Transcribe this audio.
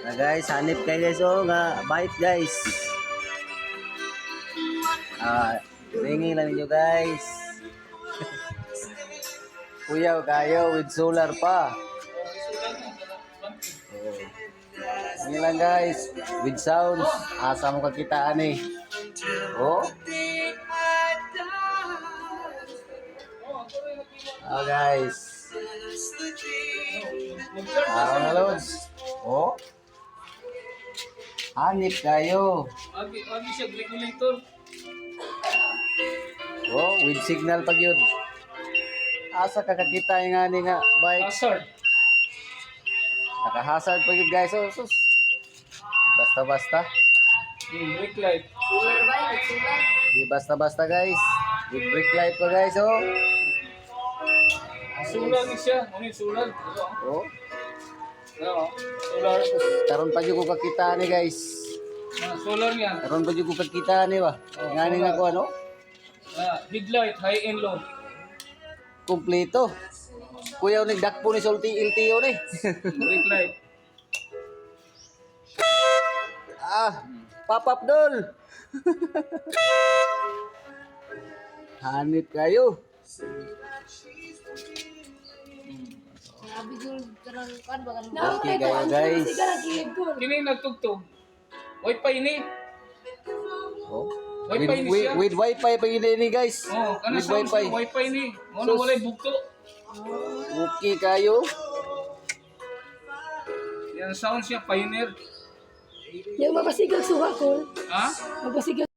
Na guys, hanip kayo guys oh nga bite guys. Ringi lang niyo guys. Kuyaw kayo with solar pa. Ini lang guys, with sounds. Asa mo kakitaan eh. Oh. Guys. Mga lods. Oh. Hanip kayo. Agi siya regulator. Oh, with signal pag yun. Asa kakakita yung nga nga bike. Hazard. Naka-hazard pag yun guys. Oh, sus. Basta-basta. Brake light. Solar ba? Solar? Di basta-basta guys. With brake light pa guys oh. Solar ni siya. Ano yung solar? Oh. Ano? Solar. Karon pa yung kakita ni guys. Solar niya. Karon pa yung kakita ni ba? Nga nga ko ano? Headlight, high and low. Kumpleto. Kuya nagdakpo ni Solti LTO ni. Brake light. Pop-up dol. Hanip kayo. Sabi ko, karang kan ba kan? Okay kayo guys. Kini nagtugtog. Wi-Fi ni. Oh. Wi-Fi ni siya. With wifi pa ini guys. Oh, kana With sound wifi. Wi-Fi ni. Ano walay bugto. Okay kayo. Yan sound siya Pioneer. Yung mapasigang suha ko. Ha? Mapasigang